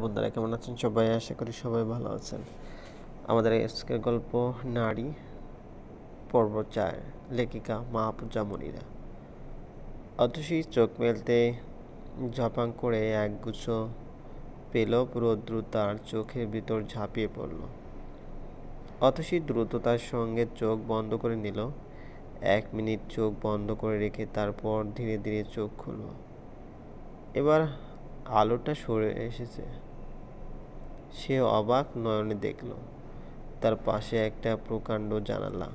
বন্ধুরা কেমন আছেন সবাই? আশা করি সবাই ভালো আছেন। আমাদের আজকের গল্প নারী পর্ব 4, লেখিকা মাহফুজা মনিরা। অতসী চোখ মেলতে ঝপাং করে একগুচ্ছ পেলব রৌদ্র তার চোখের ভিতর ঝাঁপিয়ে পড়ল। অতসী দ্রুততার সঙ্গে চোখ বন্ধ করে নিল। 1 মিনিট চোখ বন্ধ করে রেখে তারপর ধীরে ধীরে চোখ খুলল। এবার আলোটা সরে এসেছে। সে অবাক নয়নে দেখল তার পাশে একটা প্রকাণ্ড জানালা।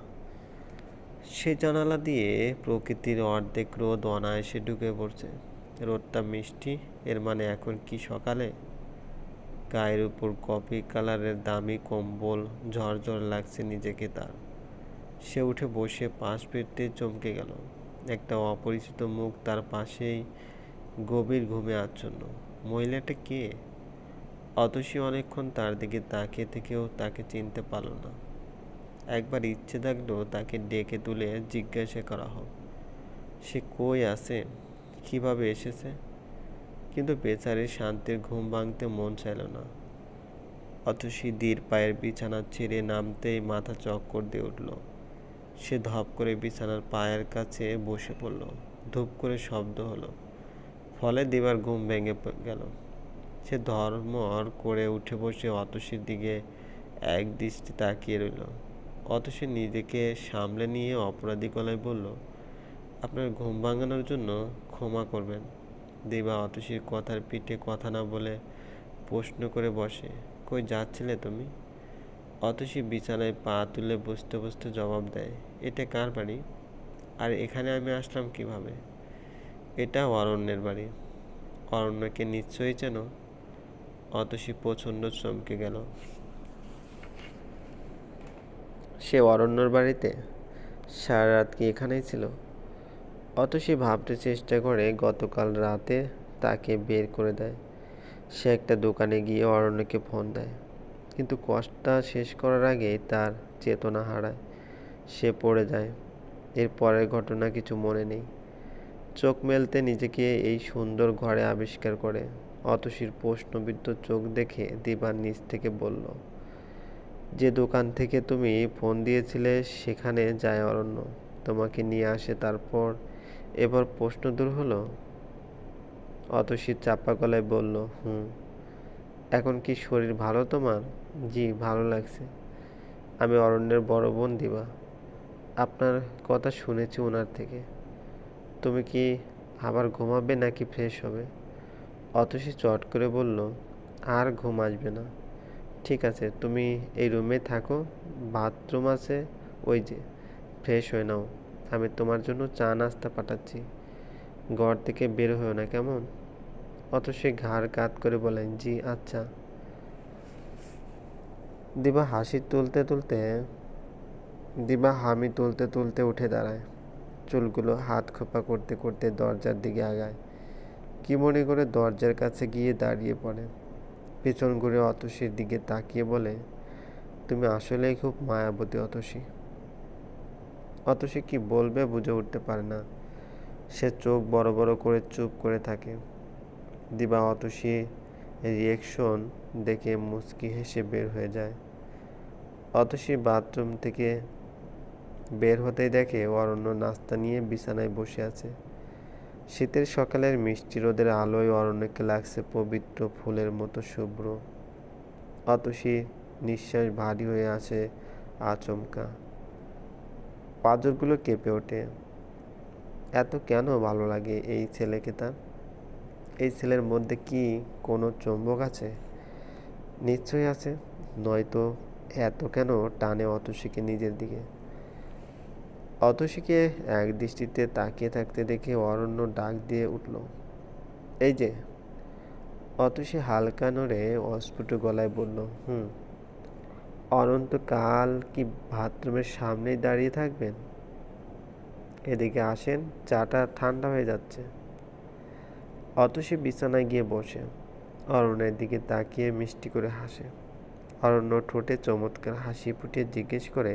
সে জানালা দিয়ে প্রকৃতির অর্ধেক রোদ অনায়াসে ঢুকে পড়ছে। রোদটা মিষ্টি, এর মানে এখন কি সকালে? গায়ের উপর কফি কালারের দামি কম্বল, ঝরঝর লাগছে নিজেকে তার। সে উঠে বসে পাশ ফিরতে চমকে গেল। একটা অপরিচিত মুখ তার পাশেই, গভীর ঘুমে আচ্ছন্ন। মহিলাটা কে? অতসী অনেকক্ষণ তার দিকে তাকিয়ে থেকেও তাকে চিনতে পারল না। একবার ইচ্ছে থাকলো তাকে ডেকে তুলে জিজ্ঞাসা করা হোক সে কই আছে, কিভাবে এসেছে, কিন্তু বেচারির শান্তির ঘুম ভাঙতে মন চাইল না। অতসী ধীর পায়ের বিছানা ছেড়ে নামতেই মাথা চক্কর দিয়ে উঠল। সে ধপ করে বিছানার পায়ের কাছে বসে পড়ল। ধূপ করে শব্দ হলো, ফলে দিবার ঘুম ভেঙে গেল। সে ধর্মর করে উঠে বসে অতসীর দিকে এক দৃষ্টি তাকিয়ে রইল। অতসী নিজেকে সামলে নিয়ে অপরাধী গলায় বলল, আপনার ঘুম ভাঙানোর জন্য ক্ষমা করবেন। দিবা অতসীর কথার পিঠে কথা না বলে প্রশ্ন করে বসে, কই যাচ্ছিলে তুমি? অতসী বিছানায় পা তুলে বসতে বসতে জবাব দেয়, এটা কার বাড়ি, আর এখানে আমি আসলাম কিভাবে? এটা অরণ্যের বাড়ি। অরণ্যকে নিশ্চয়ই চেনো? অতসী প্রচণ্ড চমকে গেল। সে অরণ্যর বাড়িতে? সারা রাত কি এখানেই ছিল? অতসী ভাবতে চেষ্টা করে গতকাল রাতে তাকে বের করে দেয়। সে একটা দোকানে গিয়ে অরণ্যকে ফোন দেয়, কিন্তু কষ্টটা শেষ করার আগেই তার চেতনা হারায়। সে পড়ে যায়। এর পরের ঘটনা কিছু মনে নেই। চোখ মেলতে নিজেকে এই সুন্দর ঘরে আবিষ্কার করে। অতসীর প্রশ্নবিদ্ধ চোখ দেখে দিবা নিচ থেকে বলল, যে দোকান থেকে তুমি ফোন দিয়েছিলে সেখানে যায় অরণ্য, তোমাকে নিয়ে আসে, তারপর এবার প্রশ্ন দূর হলো? অতসী চাপা গলায় বলল, এখন কি শরীর ভালো তোমার? জি, ভালো লাগছে। আমি অরণ্যের বড় বোন দিবা। আপনার কথা শুনেছি ওনার থেকে। তুমি কি আবার ঘুমাবে নাকি ফ্রেশ হবে? অতসী চট করে বলল, আর ঘুম আসবে না। ঠিক আছে, তুমি এই রুমে থাকো, বাথরুম আছে ওই যে, ফ্রেশ হয়ে নাও। আমি তোমার জন্য চা নাস্তা পাঠাচ্ছি। ঘর থেকে বের হয়েও না, কেমন? অতসী ঘাড় কাত করে বলেন, জি আচ্ছা। দিবা হামি তুলতে তুলতে উঠে দাঁড়ায়। চুলগুলো হাত খোপা করতে করতে দরজার দিকে আগায়। কি মনে করে দরজার কাছে গিয়ে দাঁড়িয়ে পড়ে। পেছন ঘুরে অতসীর দিকে তাকিয়ে বলে, তুমি আসলেই খুব মায়াবতী অতসী। অতসী কি বলবে বুঝে উঠতে পারে না। সে চোখ বড় বড় করে চুপ করে থাকে। দিবা অতসী রিয়েকশন দেখে মুচকি হেসে বের হয়ে যায়। অতসী বাথরুম থেকে বের হতেই দেখে অরণ্য নাস্তা নিয়ে বিছানায় বসে আছে। শীতের সকালের মিষ্টি রোদের আলোয় অরণ্যকে লাগছে পবিত্র ফুলের মতো শুভ্র। অতসী নিঃশ্বাস ভারী হয়ে আসে আচমকা। পাঁজরগুলো কেঁপে ওঠে। এত কেন ভালো লাগে এই ছেলেকে তার? এই ছেলের মধ্যে কি কোনো চুম্বক আছে? নিশ্চয়ই আছে, নয়তো এত কেন টানে অতসীকে নিজের দিকে? অতসীকে এক দৃষ্টিতে তাকিয়ে থাকতে দেখে অরণ্য ডাক দিয়ে উঠল, এই যে। অতসী হালকা নড়ে অস্ফুট গলায় বলল, অনন্তকাল কি বাথরুমের সামনেই দাঁড়িয়ে থাকবেন? এদিকে আসেন, চাটা ঠান্ডা হয়ে যাচ্ছে। অতসী বিছানায় গিয়ে বসে। অরণ্যের দিকে তাকিয়ে মিষ্টি করে হাসে। অরণ্য ঠোঁটে চমৎকার হাসি ফুটিয়ে জিজ্ঞেস করে,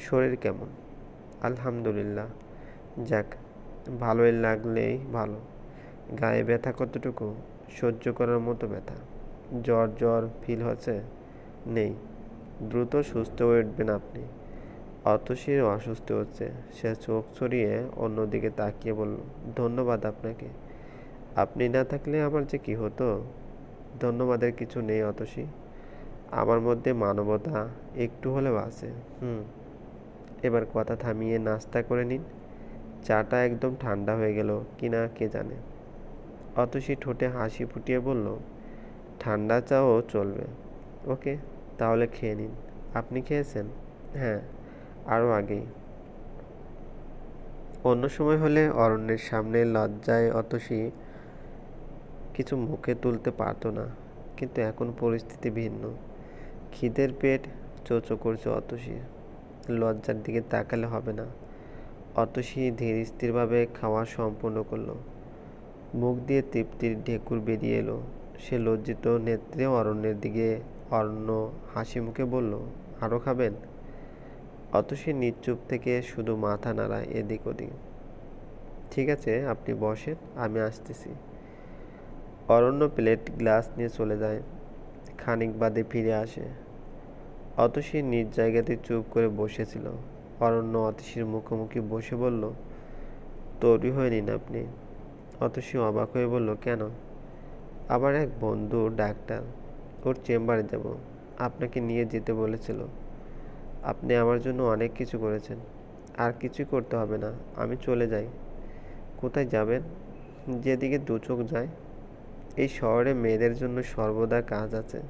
শরীর কেমন? আলহামদুলিল্লাহ। যাক, ভালোই লাগলেই ভালো। গায়ে ব্যথা কতটুকু? সহ্য করার মতো ব্যথা। জ্বর জ্বর ফিল হচ্ছে? নেই। দ্রুত সুস্থ হয়ে উঠবেন আপনি। অতসীর অসুস্থ হচ্ছে। সে চোখ সরিয়ে অন্যদিকে তাকিয়ে বলল, ধন্যবাদ আপনাকে। আপনি না থাকলে আমার যে কি হতো। ধন্যবাদের কিছু নেই অতসী। আমার মধ্যে মানবতা একটু হলেও আছে। এবার কথা থামিয়ে নাস্তা করে নিন। চাটা একদম ঠান্ডা হয়ে গেল কিনা কে জানে। অতসী ঠোঁটে হাসি ফুটিয়ে বলল, ঠান্ডা চাও চলবে। ওকে, তাহলে খেয়ে নিন। আপনি খেয়েছেন? হ্যাঁ, আরও আগেই। অন্য সময় হলে অরণ্যের সামনে লজ্জায় অতসী কিছু মুখে তুলতে পারত না, কিন্তু এখন পরিস্থিতি ভিন্ন। খিদের পেট চোচো করছে অতসীর। লজ্জার দিকে তাকালে হবে না। অতসী ধীর স্থিরভাবে খাওয়া সম্পূর্ণ করল। মুখ দিয়ে তৃপ্তির ঢেকুর বেরিয়ে এলো। সে লজ্জিত নেত্রে অরণ্যের দিকে। অরণ্য হাসি মুখে বলল, আরও খাবেন? অতসী নিশ্চুপ থেকে শুধু মাথা নাড়ায় এদিক ওদিক। ঠিক আছে, আপনি বসেন, আমি আসতেছি। অরণ্য প্লেট গ্লাস নিয়ে চলে যায়। খানিক বাদে ফিরে আসে। অতসী নিজ জায়গাতে চুপ করে বসেছিল। অরণ্য অতসীর মুখোমুখি বসে বলল, তৈরি হয়ে নিন আপনি। অতসী অবাক হয়ে বলল, কেন? আবার এক বন্ধু ডাক্তার, ওর চেম্বারে যাব। আপনাকে নিয়ে যেতে বলেছিল। আপনি আমার জন্য অনেক কিছু করেছেন। আর কিছুই করতে হবে না, আমি চলে যাই। কোথায় যাবেন? যেদিকে দু চোখ যায়। এই শহরে মেয়েদের জন্য সর্বদা কাজ আছে।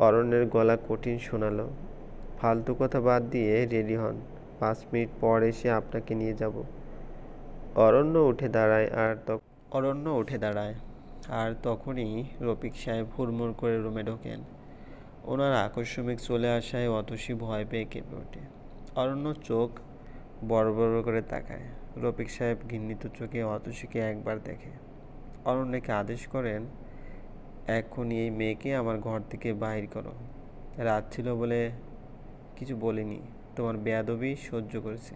অরণ্যের গলা কঠিন শোনালো। ফালতু কথা বাদ দিয়ে রেডি হন। 5 মিনিট পর এসে আপনাকে নিয়ে যাব। অরণ্য উঠে দাঁড়ায় আর তখনই রফিক সাহেব হুড়মুড় করে রুমে ঢোকেন। ওনার আকস্মিক চলে আসায় অতসী ভয় পেয়ে কেঁপে ওঠে। অরণ্য চোখ বড় বড় করে তাকায়। রফিক সাহেব ঘৃণিত চোখে অতসীকে একবার দেখে। অরণ্যকে আদেশ করেন, এক্ষুনি এই মেয়েকে আমার ঘর থেকে বাহির করো। রাত ছিল বলে কিছু বলিনি, তোমার বেয়াদবি সহ্য করেছি।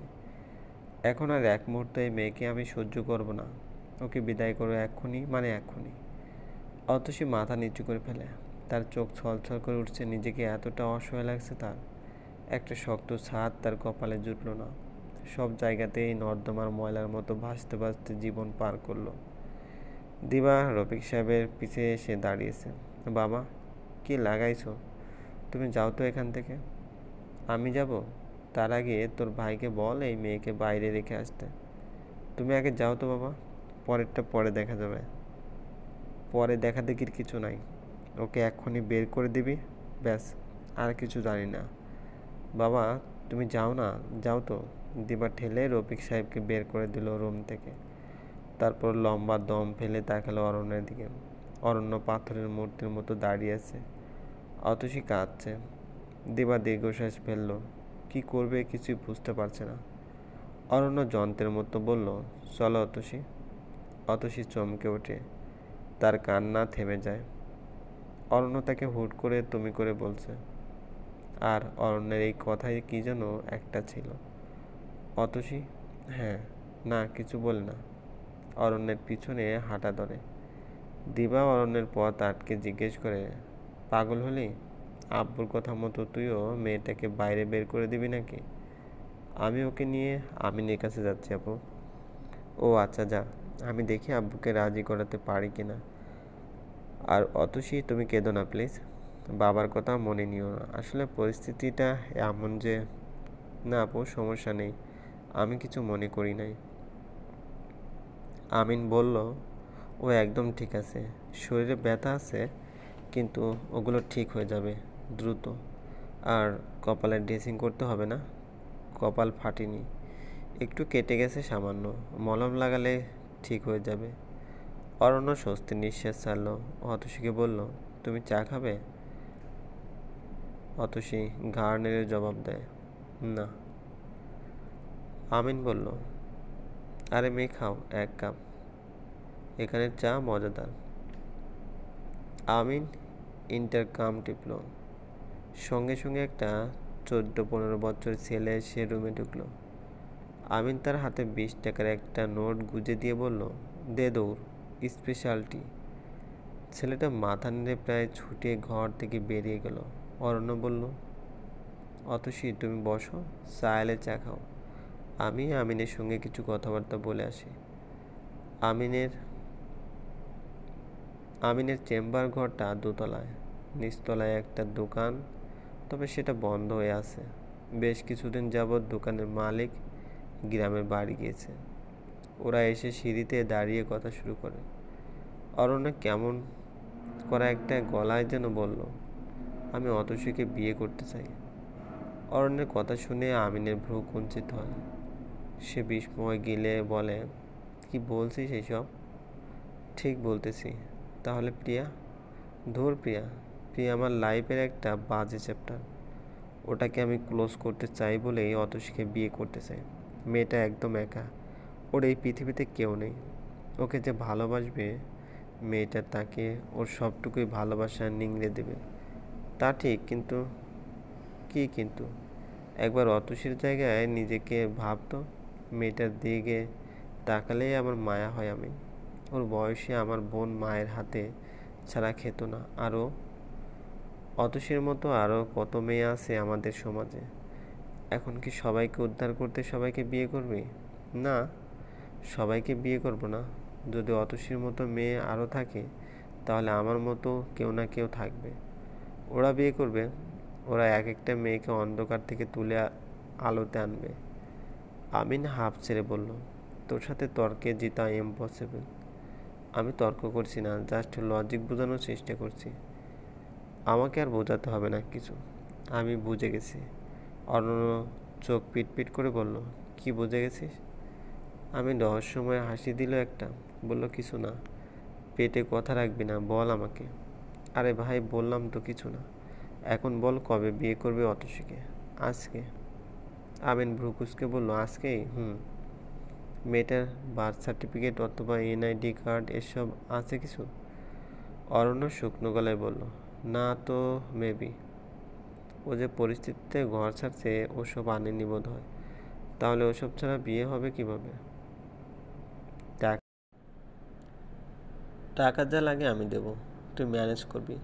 এখন আর এক মুহূর্তে এই মেয়েকে আমি সহ্য করব না। ওকে বিদায় করো এক্ষুনি, মানে এক্ষুনি। অতসী মাথা নিচু করে ফেলে। তার চোখ ছলছল করে উঠছে। নিজেকে এতটা অসহায় লাগছে তার। একটা শক্ত ছাদ তার কপালে জুটল না। সব জায়গাতেই নর্দমার ময়লার মতো ভাসতে ভাসতে জীবন পার করলো। দিবা রফিক সাহেবের পিছে এসে দাঁড়িয়েছে। বাবা, কি লাগাইছো? তুমি যাও তো এখান থেকে। আমি যাব? তার আগে তোর ভাইকে বল এই মেয়েকে বাইরে রেখে আসতে। তুমি আগে যাও তো বাবা, পরেরটা পরে দেখা যাবে। পরে দেখা দেখির কিছু নাই। ওকে এক্ষুনি বের করে দিবি, ব্যাস, আর কিছু জানি না। বাবা, তুমি যাও না, যাও তো। দিবা ঠেলে রফিক সাহেবকে বের করে দিল রুম থেকে। তারপর লম্বা দম ফেলে তাকালো অরণ্যের দিকে। অরণ্য পাথরের মূর্তির মতো দাঁড়িয়ে আছে। অতসী কাঁদছে। দিবা দীর্ঘশ্বাস ফেলল। কি করবে কিছুই বুঝতে পারছে না। অরণ্য যন্ত্রের মতো বলল, চলো অতসী। অতসী চমকে ওঠে। তার কান্না থেমে যায়। অরণ্য তাকে হুট করে তুমি করে বলছে। আর অরণ্যের এই কথাই কি যেন একটা ছিল। অতসী হ্যাঁ না কিছু বলে না। অরণ্যের পিছনে হাঁটা ধরে। দিবা অরণ্যের পথ আটকে জিজ্ঞেস করে, পাগল হলি? আব্বুর কথা মতো তুইও মেয়েটাকে বাইরে বের করে দিবি নাকি? আমি ওকে নিয়ে আমিনের কাছে যাচ্ছি আপু। ও আচ্ছা, যা, আমি দেখি আব্বুকে রাজি করাতে পারি কিনা। আর অতসী তুমি কেঁদো না প্লিজ। বাবার কথা মনে নিও না। আসলে পরিস্থিতিটা এমন যে। না আপু, সমস্যা নেই, আমি কিছু মনে করি নাই। আমিন বলল, ও একদম ঠিক আছে। শরীরে ব্যথা আছে, কিন্তু ওগুলো ঠিক হয়ে যাবে দ্রুত। আর কপালে ড্রেসিং করতে হবে না। কপাল ফাটেনি, একটু কেটে গেছে সামান্য। মলম লাগালে ঠিক হয়ে যাবে। অরণ্য স্বস্তির নিঃশ্বাস ছাড়ল। অতসীকে বলল, তুমি চা খাবে? অতসী ঘাড় নেড়ে জবাব দেয়, না। আমিন বলল, আরে মেয়ে খাও 1 কাপ, এখানের চা মজাদার। আমিন ইন্টারকাম টিপল। সঙ্গে সঙ্গে একটা 14-15 বছরের ছেলে সে রুমে ঢুকলো। আমিন তার হাতে 20 টাকার একটা নোট গুঁজে দিয়ে বলল, দে দৌড়, স্পেশালটি। ছেলেটা মাথা নেড়ে প্রায় ছুটে ঘর থেকে বেরিয়ে গেল। অরণ্য বলল, অতসী তুমি বসো, চা এলে চা খাও, আমি আমিনের সঙ্গে কিছু কথাবার্তা বলে আসি। আমিনের আমিনের চেম্বার ঘরটা দোতলায়, নিচতলায় একটা দোকান, তবে সেটা বন্ধ হয়ে আছে। বেশ কিছুদিন যাবৎ দোকানের মালিক গ্রামের বাড়ি গিয়েছে। ওরা এসে সিঁড়িতে দাঁড়িয়ে কথা শুরু করে। অরণ্য কেমন করা একটা গলায় যেন বলল, আমি অতসীকে বিয়ে করতে চাই। অরণ্যের কথা শুনে আমিনের ভ্রু কুঞ্চিত হয়। সে বিস্ময় গিলে বলে, কি বলছিস এসব? ঠিক বলতেছি। তাহলে প্রিয়া? ধুর প্রিয়া, প্রিয়া আমার লাইফের একটা বাজে চ্যাপ্টার। ওটাকে আমি ক্লোজ করতে চাই বলেই অতসীকে বিয়ে করতে চাই। মেয়েটা একদম একা, ওর এই পৃথিবীতে কেউ নেই। ওকে যে ভালোবাসবে, মেয়েটা তাকে ওর সবটুকুই ভালোবাসা নিংড়ে দেবে। তা ঠিক, কিন্তু কি কিন্তু? একবার অতসীর জায়গায় নিজেকে ভাবতো। মেয়েটার দিকে তাকালেই আমার মায়া হয়। আমি ওর বয়সে আমার বোন মায়ের হাতে ছাড়া খেত না। আরও অতসীর মতো আরও কত মেয়ে আছে আমাদের সমাজে। এখন কি সবাইকে উদ্ধার করতে সবাইকে বিয়ে করবি? না, সবাইকে বিয়ে করব না। যদি অতসীর মতো মেয়ে আরও থাকে, তাহলে আমার মতো কেউ না কেউ থাকবে। ওরা বিয়ে করবে, ওরা এক একটা মেয়েকে অন্ধকার থেকে তুলে আলোতে আনবে। আমিন হাঁপ ছেড়ে বলল, তোর সাথে তর্কে জিতা ইম্পসিবল। আমি তর্ক করছি না, জাস্ট লজিক বোঝানোর চেষ্টা করছি। আমাকে আর বোঝাতে হবে না কিছু, আমি বুঝে গেছি। অরণ্য চোখ পিটপিট করে বলল, কি বুঝে গেছিস? আমি রহস্যময় হাসি দিল একটা, বলল, কিছু না। পেটে কথা রাখবি না, বল আমাকে। আরে ভাই, বললাম তো কিছু না। এখন বল, কবে বিয়ে করবে অতসীকে? আজকে। আমিন ভ্রুকুচকে বলল, আজকেই? মেয়েটার বার্থ সার্টিফিকেট অথবা এনআইডি কার্ড এসব আছে কিছু? অরণ্য শুকনো গলায় বলল, না তো মেবি। ও যে পরিস্থিতিতে ঘর ছাড়ছে, ওসব আনেনি বোধ হয়। তাহলে ওসব ছাড়া বিয়ে হবে কিভাবে? টাকা যা লাগে আমি দেব, তুই ম্যানেজ করবি।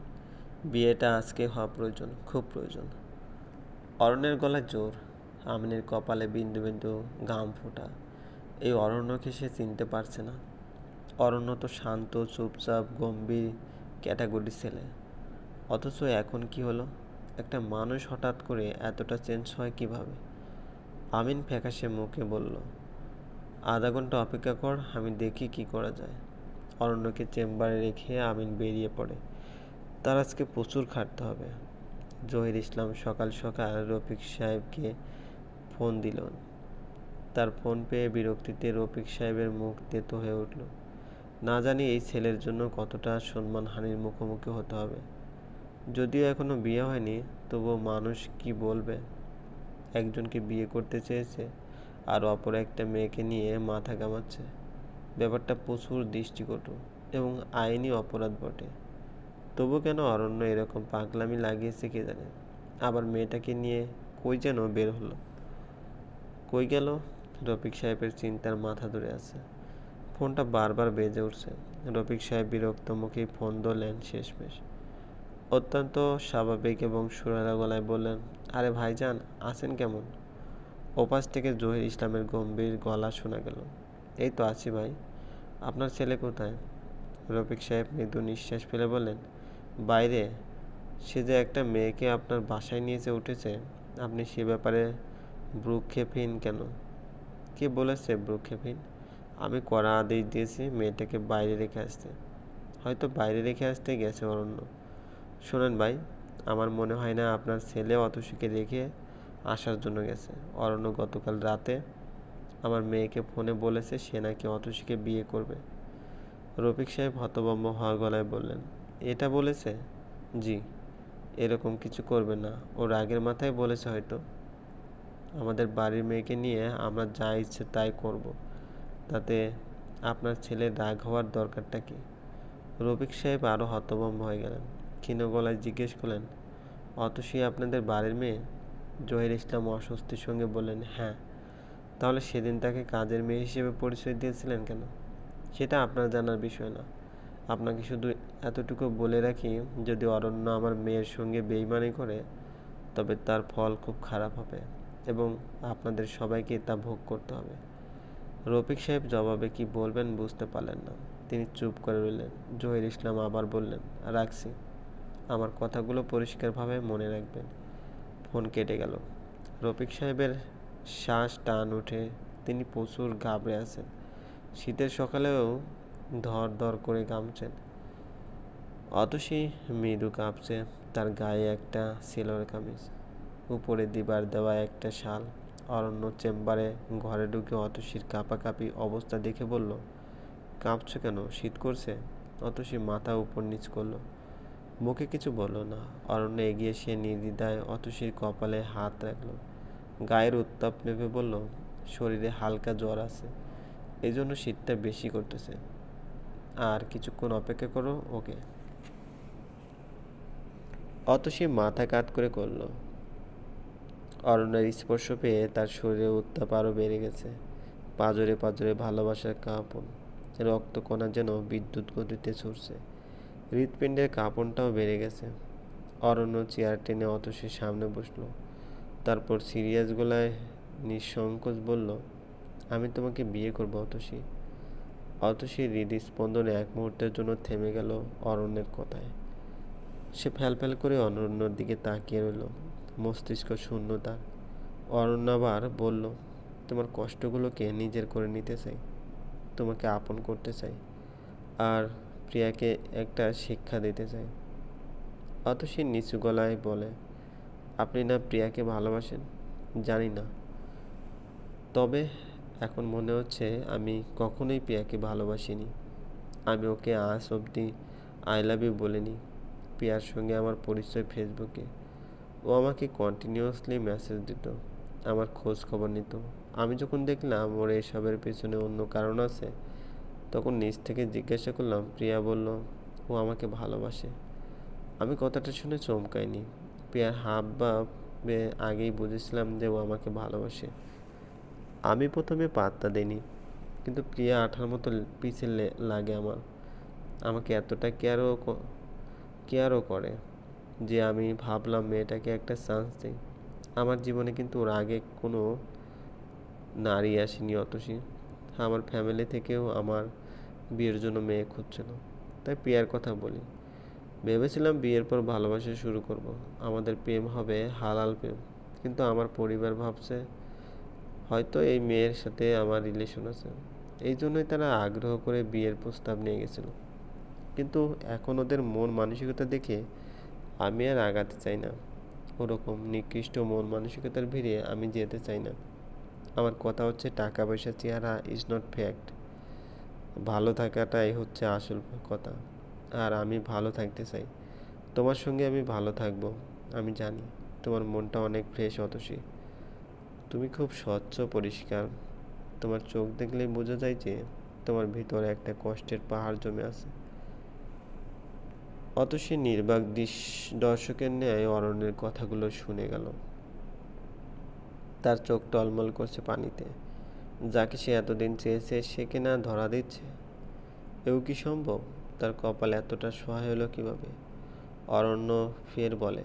বিয়েটা আজকে হওয়া প্রয়োজন, খুব প্রয়োজন। অরণ্যের গলায় জোর, আমিনের কপালে বিন্দু বিন্দু ঘাম ফোটা। এই অরণ্যকে সে চিনতে পারছে না। অরণ্য তো শান্ত, চুপচাপ, গম্ভীর ক্যাটাগরির ছেলে। অথচ এখন কি হলো? একটা মানুষ হঠাৎ করে এতটা চেঞ্জ হয় কিভাবে? আমিন ফ্যাকাশে মুখে বলল, আধা ঘন্টা অপেক্ষা কর, আমি দেখি কি করা যায়। অরণ্যকে চেম্বারে রেখে আমিন বেরিয়ে পড়ে। তার আজকে প্রচুর খাটতে হবে। জহির ইসলাম সকাল সকাল রফিক সাহেবকে ফোন দিল। তার ফোন পেয়ে বিরক্তিতে রফিক সাহেবের মুখ তেতো হয়ে উঠল। না জানি এই ছেলের জন্য কতটা সম্মানহানির মুখোমুখি হতে হবে। যদিও এখনো বিয়ে হয়নি, তবুও মানুষ কি বলবে? একজনকে বিয়ে করতে চেয়েছে আর অপর একটা মেয়েকে নিয়ে মাথা ঘামাচ্ছে। ব্যাপারটা প্রচুর দৃষ্টিকটু এবং আইনি অপরাধ বটে। তবু কেন অরণ্য এরকম পাগলামি লাগিয়েছে কে জানে। আবার মেয়েটাকে নিয়ে কই যেন বের হলো। কই গেল? রফিক সাহেবের চিন্তার মাথা ধরে আছে। ফোনটা বারবার বেজে উঠছে। রফিক সাহেব বিরক্ত মুখেই ফোন ধরলেন শেষমেশ। অত্যন্ত স্বাভাবিক এবং সুরেলা গলায় বললেন, আরে ভাইজান, আছেন কেমন? ওপাশ থেকে জহির ইসলামের গম্ভীর গলা শোনা গেল, এই তো আছি ভাই। আপনার ছেলে কোথায়? রফিক সাহেব মৃদু নিঃশ্বাস ফেলে বললেন, বাইরে। সে যে একটা মেয়েকে আপনার বাসায় নিয়ে উঠেছে, আপনি সে ব্যাপারে ভ্রূক্ষেপহীন কেন? কে বলেছে ভ্রূক্ষেপহীন? আমি কড়া আদেশ দিয়েছি মেয়েটাকে বাইরে রেখে আসতে। হয়তো বাইরে রেখে আসতে গেছে অরণ্য। শোনেন ভাই, আমার মনে হয় না আপনার ছেলে অতসীকে রেখে আসার জন্য গেছে। অরণ্য গতকাল রাতে আমার মেয়েকে ফোনে বলেছে সে নাকি অতসীকে বিয়ে করবে। রফিক সাহেব হতভম্ব হওয়া গলায় বললেন, এটা বলেছে? জি। এরকম কিছু করবে না, ও রাগের মাথায় বলেছে হয়তো। আমাদের বাড়ির মেয়েকে নিয়ে আমরা যা ইচ্ছে তাই করব, তাতে আপনার ছেলের রাগ হওয়ার দরকারটা কি? রফিক সাহেব আরও হতভম্ব হয়ে গেলেন। ক্ষীণ গলায় জিজ্ঞেস করলেন, অতসী আপনাদের বাড়ির মেয়ে? জহির ইসলাম অস্বস্তির সঙ্গে বললেন, হ্যাঁ। তাহলে সেদিন তাকে কাজের মেয়ে হিসেবে পরিচয় দিয়েছিলেন কেন? সেটা আপনার জানার বিষয় না। আপনাকে শুধু এতটুকু বলে রাখি, যদি অরণ্য আমার মেয়ের সঙ্গে বেইমানি করে তবে তার ফল খুব খারাপ হবে এবং আপনাদের সবাইকে তা ভোগ করতে হবে। রফিক সাহেব জবাবে কি বলবেন বুঝতে পারলেন না। তিনি চুপ করে রইলেন। জহির ইসলাম আবার বললেন, রাখছি। আমার কথাগুলো পরিষ্কারভাবে মনে রাখবেন। ফোন কেটে গেল। রফিক সাহেবের শ্বাস টান উঠে। তিনি প্রচুর ঘাবড়ে আছেন। শীতের সকালেও ধর ধর করে ঘামছেন। অতসী মৃদু কাঁপছে। তার গায়ে একটা সিলর কামিজ, উপরে দিবার দেওয়া একটা শাল। অরণ্য চেম্বারে ঘরে ঢুকে অতসীর কাঁপাকাঁপি অবস্থা দেখে বলল, কাঁপছো কেন? শীত করছে? অতসী মাথা উপর নিচ করল, মুখে কিছু বলল না। অরণ্য এগিয়ে সে নির্দ্বিধায় অতসীর কপালে হাত রাখল। গায়ের উত্তাপ মেপে বলল, শরীরে হালকা জ্বর আছে, এই জন্য শীতটা বেশি করতেছে। আর কিছুক্ষণ অপেক্ষা করো, ওকে। অতসী মাথা কাত করে করল। অরণ্যের স্পর্শ পেয়ে তার শরীরে উত্তাপ আরও বেড়ে গেছে। পাঁজরে পাঁজরে ভালোবাসার কাঁপন। রক্তকণা যেন বিদ্যুৎ গতিতে ছুটছে। হৃৎপিণ্ডের কাঁপনটাও বেড়ে গেছে। অরণ্য চেয়ার টেনে অতসীর সামনে বসল। তারপর সিরিয়াস গলায় নিঃসংকোচ বলল, আমি তোমাকে বিয়ে করব অতসী। অতসীর হৃদস্পন্দন এক মুহূর্তের জন্য থেমে গেল অরণ্যের কথায়। সে ফ্যালফ্যাল করে অরণ্যর দিকে তাকিয়ে রইল। মস্তিষ্ক শূন্যতা। অরণ্য আবার বলল, তোমার কষ্টগুলোকে নিজের করে নিতে চাই, তোমাকে আপন করতে চাই, আর প্রিয়াকে একটা শিক্ষা দিতে চাই। অতসী নিচু গলায় বলে, আপনি না প্রিয়াকে ভালোবাসেন? জানি না, তবে এখন মনে হচ্ছে আমি কখনোই প্রিয়াকে ভালোবাসিনি। আমি ওকে আজ অবধি আই লাভ ইউ বলিনি। প্রিয়ার সঙ্গে আমার পরিচয় ফেসবুকে। ও আমাকে কন্টিনিউয়াসলি মেসেজ দিত, আমার খোঁজ খবর নিত। আমি যখন দেখলাম ওর এসবের পেছনে অন্য কারণ আছে, তখন নিজ থেকে জিজ্ঞাসা করলাম। প্রিয়া বলল, ও আমাকে ভালোবাসে। আমি কথাটা শুনে চমকাইনি। প্রিয়ার হাব ভাবে আগেই বুঝেছিলাম যে ও আমাকে ভালোবাসে। আমি প্রথমে পাত্তা দিইনি, কিন্তু প্রিয়া আঠার মতো পিছে লাগে আমার। আমাকে এতটা কেয়ারও করে যে আমি ভাবলাম মেয়েটাকে একটা চান্স দিই। আমার জীবনে কিন্তু ওর আগে কোনো নারী আসেনি অতসী। আমার ফ্যামিলি থেকেও আমার বিয়ের জন্য মেয়ে খুঁজছিল। তাই প্রিয়ার কথা বলি। ভেবেছিলাম বিয়ের পর ভালোবাসা শুরু করব, আমাদের প্রেম হবে হালাল প্রেম। কিন্তু আমার পরিবার ভাবছে হয়তো এই মেয়ের সাথে আমার রিলেশন আছে, এই জন্যই তারা আগ্রহ করে বিয়ের প্রস্তাব নিয়ে গেছিল। কিন্তু এখন ওদের মন মানসিকতা দেখে আমি আর আগাতে চাই না। ওরকম নিকৃষ্ট মন মানসিকতার ভিড়ে আমি যেতে চাই না। আমার কথা হচ্ছে, টাকা পয়সা চেহারা ইজ নট ফ্যাক্ট। ভালো থাকাটাই হচ্ছে আসল কথা। আর আমি ভালো থাকতে চাই। তোমার সঙ্গে আমি ভালো থাকবো। আমি জানি তোমার মনটা অনেক ফ্রেশ অতসী। তুমি খুব স্বচ্ছ পরিষ্কার। তোমার চোখ দেখলেই বোঝা যায় যে তোমার ভিতরে একটা কষ্টের পাহাড় জমে আছে। অতসী নির্বাক দর্শকের ন্যায় অরণ্যের কথাগুলো শুনে গেল। তার চোখ টলমল করছে পানিতে। যাকে সে এতদিন চেয়েছে সে কিনা ধরা দিচ্ছে, এও কি সম্ভব? তার কপাল এতটা সহায় হলো কীভাবে? অরণ্য ফের বলে,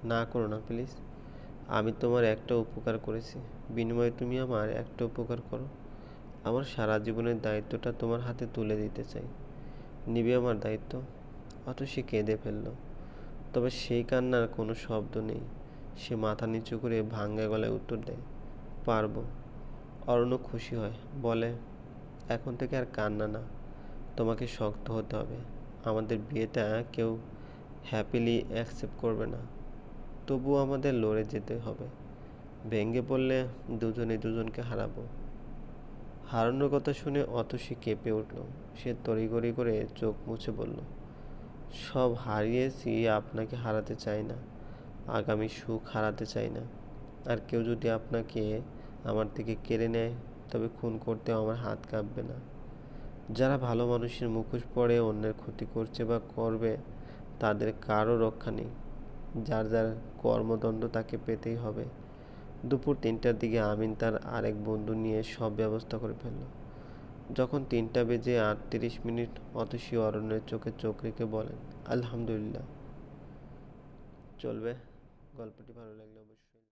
না করো না প্লিজ। আমি তোমার একটা উপকার করেছি, বিনিময়ে তুমি আমার একটা উপকার করো। আমার সারা জীবনের দায়িত্বটা তোমার হাতে তুলে দিতে চাই। নিবে আমার দায়িত্ব? অতসী কেঁদে ফেলল। তবে সেই কান্নার কোনো শব্দ নেই। সে মাথা নিচু করে ভাঙ্গা গলায় উত্তর দেয়, পারবো। অরণ্য খুশি হয়, বলে, এখন থেকে আর কান্না না, তোমাকে শক্ত হতে হবে। আমাদের বিয়েটা কেউ হ্যাপিলি অ্যাকসেপ্ট করবে না, তবুও আমাদের লড়ে যেতে হবে। ভেঙে পড়লে দুজনে দুজনকে হারাবো। হারানোর কথা শুনে অতসী কেঁপে উঠল। সে তড়িঘড়ি করে চোখ মুছে বলল, সব হারিয়েছি, আপনাকে হারাতে চাই না। আগামী সুখ হারাতে চাই না। আর কেউ যদি আপনাকে আমার থেকে কেড়ে নেয় তবে খুন করতেও আমার হাত কাঁপবে না। যারা ভালো মানুষের মুখোশ পরে অন্যের ক্ষতি করছে বা করবে, তাদের কারও রক্ষা নেই। যার যার কর্মদণ্ড তাকে পেতেই হবে। দুপুর 3টার দিকে আমিন তার আরেক বন্ধু নিয়ে সব ব্যবস্থা করে ফেলল। যখন 3:38 অতসী অরণ্যের চোখে চোখ রেখে বলেন, আলহামদুলিল্লাহ। চলবে? গল্পটি ভালো লাগলে অবশ্যই